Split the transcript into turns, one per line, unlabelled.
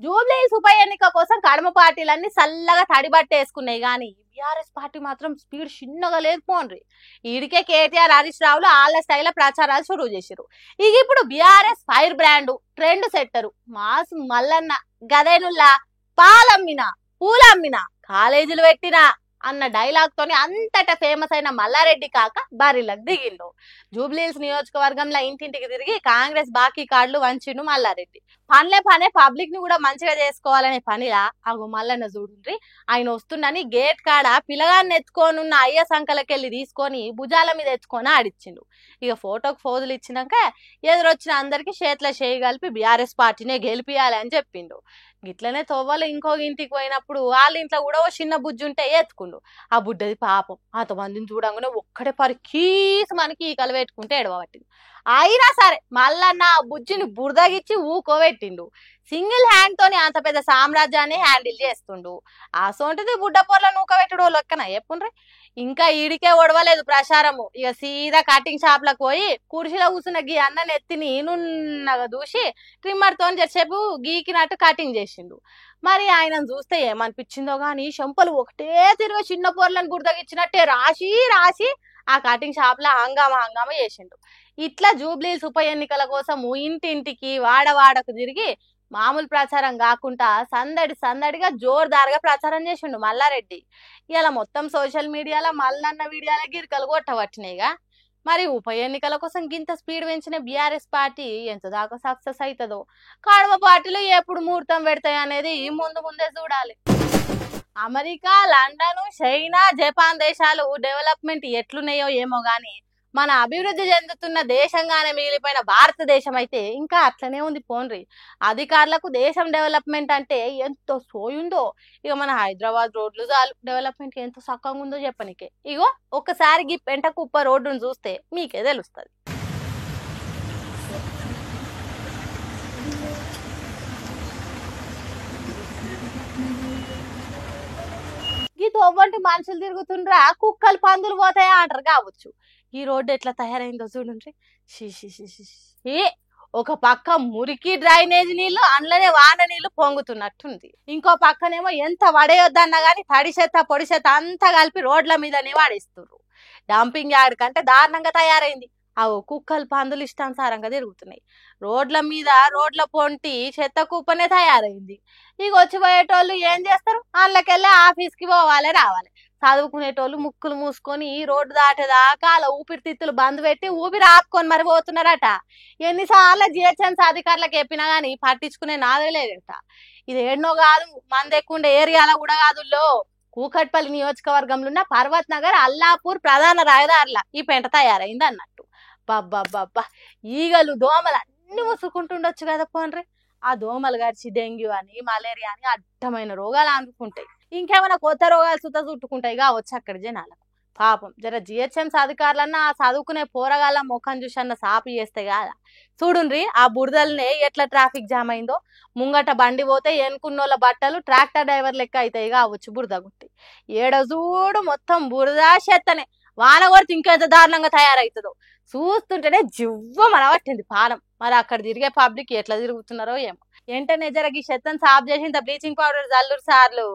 జూబ్లీహిల్స్ ఉప ఎన్నిక కోసం కడమ పార్టీలన్నీ చల్లగా తడిబట్టేసుకున్నాయి గాని బీఆర్ఎస్ పార్టీ మాత్రం స్పీడ్ చిన్నగా లేదు పోన్రి. ఈడికే కేటీఆర్ హరీష్ రావులు వాళ్ళ స్టైల్ ప్రచారాలు షురూ చేశారు. ఇక ఇప్పుడు BRS fire brand trend setter mass Mallanna గదేనుల్లా పాలమ్మినా పూలమ్మినా కాలేజీలు పెట్టినా అన్న డైలాగ్ తోని అంతటా ఫేమస్ అయిన మల్లారెడ్డి కాక బరిలకు దిగిండు. జూబ్లీహిల్స్ నియోజకవర్గంలో ఇంటింటికి తిరిగి కాంగ్రెస్ బాకీ కార్డులు వంచిండు మల్లారెడ్డి. పనే పబ్లిక్ ని కూడా మంచిగా చేసుకోవాలనే పనిలా అగు మల్లన్న చూడుండ్రి. ఆయన వస్తుండని గేట్ కాడ పిల్లగాన్ని ఎత్తుకోనున్న అయ్య సంకలకెళ్ళి తీసుకొని భుజాల మీద ఎత్తుకొని ఆడిచ్చిండు. ఇక ఫోటోకి ఫోజులు ఇచ్చినాక ఎదురొచ్చిన అందరికి చేతుల చేయి కలిపి బీఆర్ఎస్ పార్టీనే గెలిపియాలి అని చెప్పిండు. గిట్లనే తొవ్వలు ఇంకో ఇంటికి పోయినప్పుడు వాళ్ళ ఇంట్లో కూడా ఓ చిన్న బుజ్జి ఉంటే ఎత్తుకుండు. ఆ బుడ్డది పాపం అంతమందిని చూడంగానే ఒక్కడే పరి కీసు మనకి ఈ కలవెట్టుకుంటే ఎడవబట్టింది. అయినా సరే మల్లన్న ఆ బుజ్జిని బురదగిచ్చి ఊకోబెట్టిండు. సింగిల్ హ్యాండ్ తోని అంత పెద్ద సామ్రాజ్యాన్ని హ్యాండిల్ చేస్తుండు. ఆ సొంటిది బుడ్డ పొర్ల నూకబెట్టుడు లెక్కన చెప్పుండ్రి. ఇంకా ఈడికే ఒడవలేదు ప్రచారము. ఇక సీదా కటింగ్ షాప్ లకు పోయి కుర్చీలో కూర్చున్న గీ అన్న నెత్తిని నున్నగా దూసి ట్రిమ్మర్ తోని చేసేపు గీకినట్టు కటింగ్ చేసిండు. మరి ఆయనను చూస్తే ఏమనిపించిందో గాని చెంపలు ఒకటే తిరిగి చిన్న పొరలను గుర్తగిచ్చినట్టే రాసి రాసి ఆ కటింగ్ షాప్ లో హంగామా చేసిండు. ఇట్లా జూబ్లీహిల్స్ ఉప ఎన్నికల కోసం ఇంటింటికి వాడవాడకు తిరిగి మామూలు ప్రచారం కాకుండా సందడిగా జోరుదారుగా ప్రచారం చేసిండు మల్లారెడ్డి. ఇలా మొత్తం సోషల్ మీడియాలో మల్లన్న వీడియోల గిరికలు కొట్టబట్టినాయిగా. మరి ఉప ఎన్నికల కోసం గింత స్పీడ్ పెంచిన బీఆర్ఎస్ పార్టీ ఎంత దాకా సక్సెస్ అవుతుందో, కడమ పార్టీలు ఎప్పుడు ముహూర్తం పెడతాయి అనేది ముందే చూడాలి. అమెరికా, లండన్, చైనా, జపాన్ దేశాలు డెవలప్మెంట్ ఎట్లున్నాయో ఏమో గాని మన అభివృద్ధి చెందుతున్న దేశంగానే మిగిలిపోయిన భారతదేశం అయితే ఇంకా అట్లనే ఉంది పోన్రి. అధికారులకు దేశం డెవలప్మెంట్ అంటే ఎంతో సోయుందో. ఇక మన హైదరాబాద్ రోడ్లు చాలు డెవలప్మెంట్ ఎంత చక్కగా ఉందో చెప్పనికే. ఇగో ఒక్కసారి ఈ పెంట కుప్ప రోడ్డును చూస్తే మీకే తెలుస్తుంది. ఈ తోవంటి మనుషులు తిరుగుతుండ్రా కుక్కలు పందులు పోతాయా అంటారు కావచ్చు. ఈ రోడ్డు ఎట్లా తయారైందో చూడండి. ఒక పక్క మురికి డ్రైనేజ్ నీళ్లు అందులోనే వాన నీళ్లు పొంగుతున్నట్టుంది. ఇంకో పక్కనేమో ఎంత వడేయొద్దన్నా గానీ తడి చెత్త పొడి చెత్త అంతా కలిపి రోడ్ల మీదనే వాడేస్తున్నారు. డంపింగ్ యార్డ్ కంటే దారుణంగా తయారైంది. అవు కుక్కలు పందులు ఇష్టానుసారంగా తిరుగుతున్నాయి. రోడ్ల పొంటి చెత్త కుప్పనే తయారైంది. ఇక వచ్చి పోయేటోళ్ళు ఏం చేస్తారు? వాళ్ళకెళ్ళి ఆఫీస్కి పోవాలి రావాలి. చదువుకునేటోళ్ళు ముక్కులు మూసుకొని రోడ్డు దాటేదాకా అలా ఊపిరితిత్తులు బంద్ పెట్టి ఊపిరి ఆపుకొని మరి పోతున్నారట. ఎన్నిసార్లు జిహెచ్ఎంసీ అధికారులకు చెప్పినా గానీ పట్టించుకునే నాదే లేదట. ఇది ఏడనో కాదు, మంది ఎక్కువ ఉండే ఏరియాలో కూడా కాదుల్లో. కూకట్పల్లి నియోజకవర్గంలో ఉన్న పర్వత్ నగర్ అల్లాపూర్ ప్రధాన రహదారుల ఈ పెంట తయారైంది అన్నట్టు. బబ్బా ఈగలు దోమలు అన్ని ముసుకుంటుండొచ్చు కదా పోన్రి. ఆ దోమలు గడిచి డెంగ్యూ అని మలేరియా అని అడ్డమైన రోగాలు అనుకుంటాయి. ఇంకేమైనా కొత్త రోగాలు చుట్టుకుంటాయి కావచ్చు అక్కడ జనాలకు. పాపం జర జిహెచ్ఎంసీ అధికారులన్నా ఆ చదువుకునే పోరగాళ్ళ ముఖం చూసి అన్న సాపి చేస్తే కాదా. చూడుండ్రి ఆ బురదలనే ఎట్లా ట్రాఫిక్ జామ్ అయిందో. ముంగట బండి పోతే ఎనుకున్నోళ్ళ బట్టలు ట్రాక్టర్ డ్రైవర్ లెక్క అవుతాయి కావచ్చు బురద గుట్టి. ఏడ చూడు మొత్తం బురద చెత్తనే. వాన కొడితే ఇంకెంత దారుణంగా తయారవుతుందో చూస్తుంటేనే జివ్వమని పట్టింది పానం. మరి అక్కడ తిరిగే పబ్లిక్ ఎట్లా తిరుగుతున్నారో ఏమో. వెంటనే జరగి చెత్తను సాఫ్ చేసి ఇంత బ్లీచింగ్ పౌడర్ చల్లురు సార్లు.